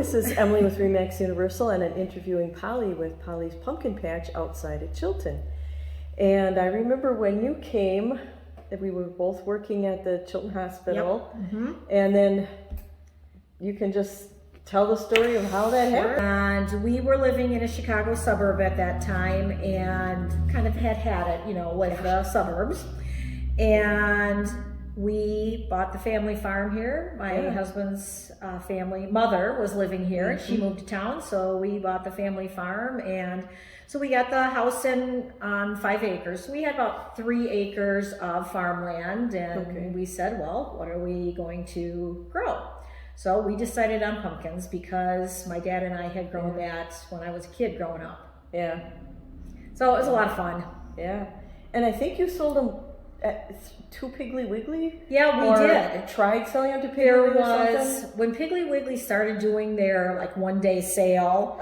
this is Emily with Remax Universal, and I'm interviewing Polly with Polly's Pumpkin Patch outside of Chilton. And I remember when you came, that we were both working at the Chilton Hospital, Yep. Mm-hmm. And then you can just tell the story of how that happened. And we were living in a Chicago suburb at that time and kind of had it, with the suburbs. And we bought the family farm here. My husband's family mother was living here, and she moved to town, so we bought the family farm. And so we got the house on 5 acres. So we had about 3 acres of farmland, and we said, well, what are we going to grow? So we decided on pumpkins because my dad and I had grown that when I was a kid growing up. Yeah. So it was a lot of fun. Yeah. And I think you sold them to Piggly Wiggly? Yeah, we did. Tried selling them to Piggly There Wiggly was, when Piggly Wiggly started doing their one-day sale,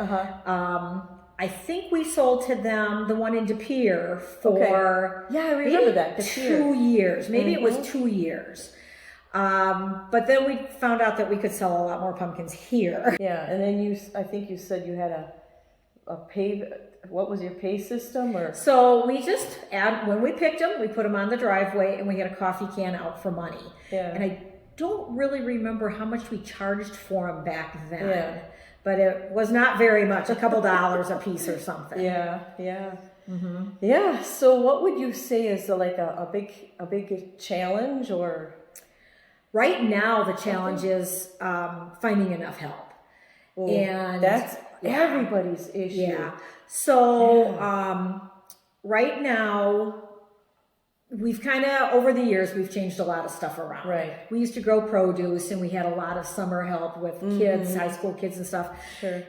I think we sold to them the one in De Pere for I remember that. 2 years. Maybe it was 2 years. But then we found out that we could sell a lot more pumpkins here. Yeah, and then I think you said you had a what was your pay system? Or so we just when we picked them, we put them on the driveway, and we had a coffee can out for money. Yeah. And I don't really remember how much we charged for them back then. Yeah. But it was not very much, a couple dollars a piece or something. Yeah, yeah. Mm-hmm. Yeah, so what would you say is a big challenge or? Right now, the challenge is finding enough help. Ooh, and that's everybody's issue. Yeah. So right now, we've kind of, over the years, we've changed a lot of stuff around. Right. We used to grow produce, and we had a lot of summer help with kids, high school kids and stuff. Sure.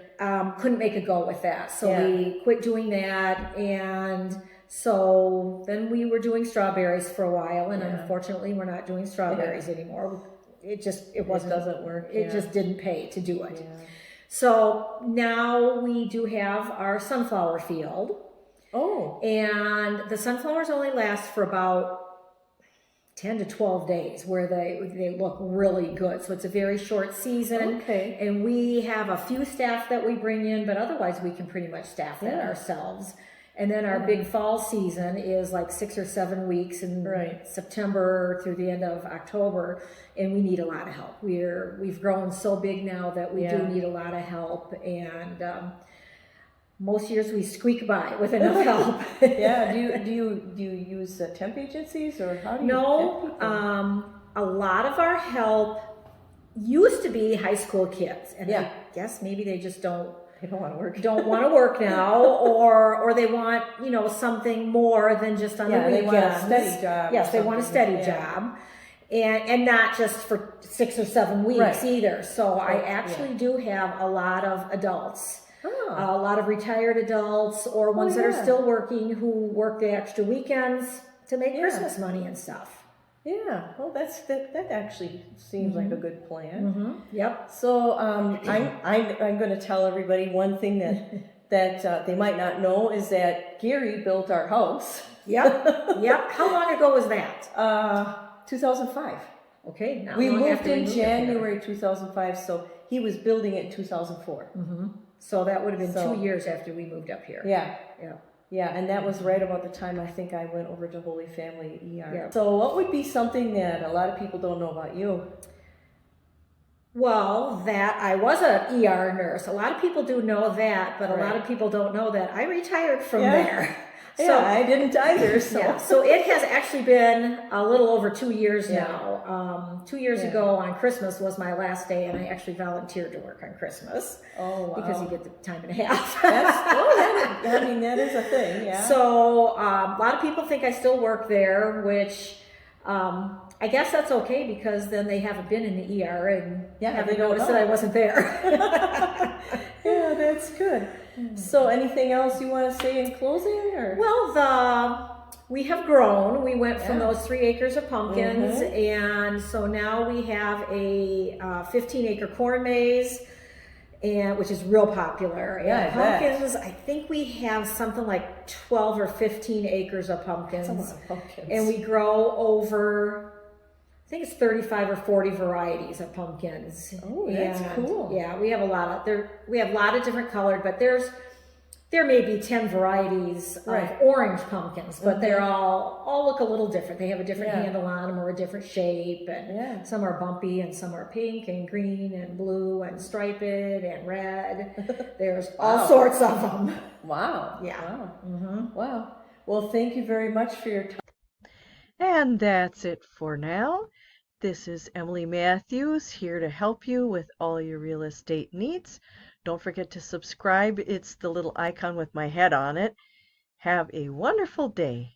Couldn't make a go with that. So we quit doing that, and so then we were doing strawberries for a while, and unfortunately we're not doing strawberries anymore. It doesn't work. It just didn't pay to do it. Yeah. So now we do have our sunflower field. Oh. And the sunflowers only last for about 10 to 12 days where they look really good. So it's a very short season. Okay. And we have a few staff that we bring in, but otherwise we can pretty much staff that ourselves. And then our big fall season is 6 or 7 weeks in September through the end of October, and we need a lot of help. We've grown so big now that we do need a lot of help, and most years we squeak by with enough help. Yeah. Do you use temp agencies, or how do you? No. A lot of our help used to be high school kids, and I guess maybe they just don't. They don't want to work. Don't want to work now, or they want something more than just on the weekends. They want a steady job. Yes, they want a steady job, and not just for 6 or 7 weeks either. So I actually do have a lot of adults, a lot of retired adults, or ones that are still working who work the extra weekends to make Christmas money and stuff. Yeah, well, that actually seems like a good plan. Mm-hmm. Yep. So I'm going to tell everybody one thing that they might not know is that Gary built our house. Yep. Yep. How long ago was that? 2005. Okay. We moved in January 2005, so he was building it in 2004. Mm-hmm. So that would have been 2 years after we moved up here. Yeah. Yeah. Yeah, and that was right about the time I think I went over to Holy Family ER. Yeah. So what would be something that a lot of people don't know about you? Well, that I was an ER nurse. A lot of people do know that, but a lot of people don't know that I retired from there. So I didn't either. So. So it has actually been a little over 2 years now. 2 years ago on Christmas was my last day, and I actually volunteered to work on Christmas. Oh, wow. Because you get the time and a half. That is a thing, yeah. So a lot of people think I still work there, which I guess that's okay because then they haven't been in the ER and haven't noticed that I wasn't there. Yeah, that's good. So anything else you want to say in closing? Or? Well, we have grown. We went from those 3 acres of pumpkins, and so now we have a 15-acre corn maze, which is real popular. Yeah, pumpkins, I think we have something like 12 or 15 acres of pumpkins. That's a lot of pumpkins. And we grow over I think it's 35 or 40 varieties of pumpkins. Oh, that's cool. Yeah, we have a lot of we have a lot of different colored, but there may be 10 varieties of orange pumpkins, but they're all look a little different. They have a different handle on them or a different shape, and some are bumpy and some are pink and green and blue and striped and red. There's all sorts of them. Wow. Yeah. Wow. Mm-hmm. Wow. Well, thank you very much for your time. And that's it for now. This is Emily Matthews here to help you with all your real estate needs. Don't forget to subscribe. It's the little icon with my head on it. Have a wonderful day.